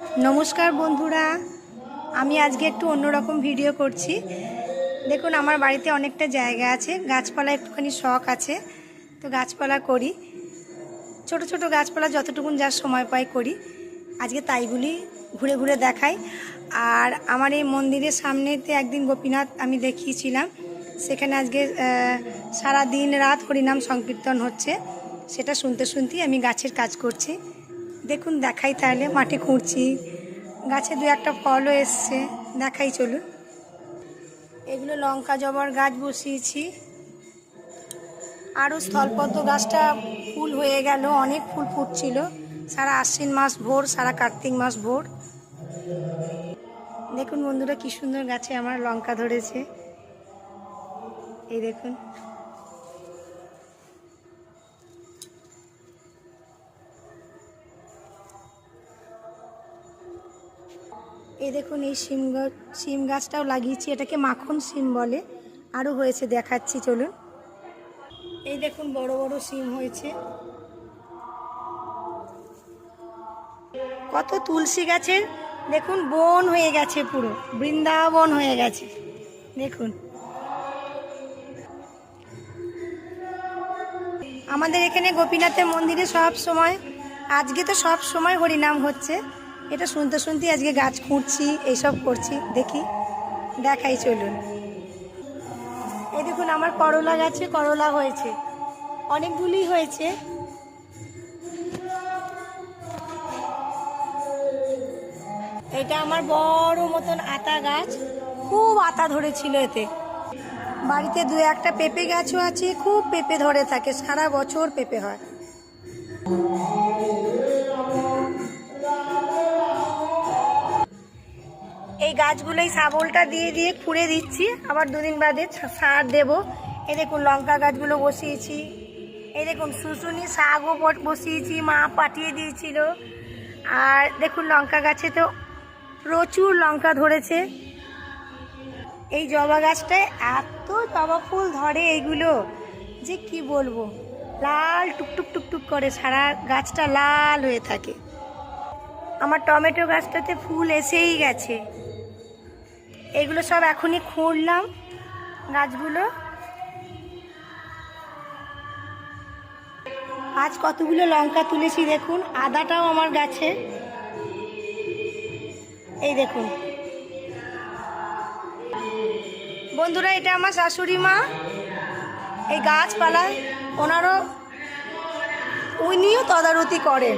नमस्कार बंधुरा आमी आज के एकटू अन्यरकम भिडियो करছি। देखुन आमार बाड़ीते अनेकटा जायगा आछे, गाछपाला एकटुखानी शख आछे, तो गाछपाला करी, छोटो छोटो गाछपाला जतटुकुन जा समय पाई करी। आजके ताईगुली घुरे घुरे देखाई। और आमार এই মন্দিরের সামনেতে একদিন গোপীনাথ আমি দেখিয়েছিলাম, সেখানে আজকে সারা দিন রাত হরিনাম সংকীর্তন হচ্ছে, সেটা শুনতে শুনতেই আমি গাছের কাজ করছি। দেখুন দেখাই তাহলে, মাটি খুঁড়ছি, গাছে দু একটা ফলও এসছে, দেখাই চলুন। এগুলো লঙ্কা জবার গাছ বসিয়েছি, আরও স্থলপদ্ম গাছটা ফুল হয়ে গেল, অনেক ফুল ফুটছিল সারা আশ্বিন মাস ভোর, সারা কার্তিক মাস ভোর। দেখুন বন্ধুরা কি সুন্দর গাছে আমার লঙ্কা ধরেছে, এই দেখুন। এই দেখুন এই শিম গাছটাও লাগিয়েছি, এটাকে মাখন শিম বলে, আরও হয়েছে দেখাচ্ছি চলুন। এই দেখুন বড় বড় শিম হয়েছে। কত তুলসী গাছের দেখুন বন হয়ে গেছে, পুরো বৃন্দাবন হয়ে গেছে দেখুন। আমাদের এখানে গোপীনাথের মন্দিরে সব সময়, আজকে তো সব সময় হরিনাম হচ্ছে, এটা শুনতে শুনতে আজকে গাছ খুঁড়ছি, এইসব করছি, দেখি দেখাই চলুন। এই দেখুন আমার করলা গাছে করলা হয়েছে, অনেকগুলি হয়েছে। এটা আমার বড় মতন আতা গাছ, খুব আতা ধরেছিল এতে। বাড়িতে দু একটা পেঁপে গাছও আছে, খুব পেঁপে ধরে থাকে, সারা বছর পেঁপে হয়। এই গাছগুলোই শাবলটা দিয়ে দিয়ে খুঁড়ে দিচ্ছি, আবার দুদিন বাদে সার দেব। এই দেখুন লঙ্কা গাছগুলো বসিয়েছি, এই দেখুন শুশুনি শাকও বসিয়েছি, মা পাঠিয়ে দিয়েছিল। আর দেখুন লঙ্কা গাছে তো প্রচুর লঙ্কা ধরেছে। এই জবা গাছটায় এত জবা ফুল ধরে, এইগুলো যে কি বলবো, লাল টুকটুক টুকটুক করে, সারা গাছটা লাল হয়ে থাকে। আমার টমেটো গাছটাতে ফুল এসেই গেছে। এগুলো সব এখনই খুঁড়লাম গাছগুলো। আজ কতগুলো লঙ্কা তুলেছি দেখুন, আদাটাও আমার গাছে, এই দেখুন বন্ধুরা। এটা আমার শাশুড়ি মা, এই গাছপালা ওনারও উনিও তদারতি করেন।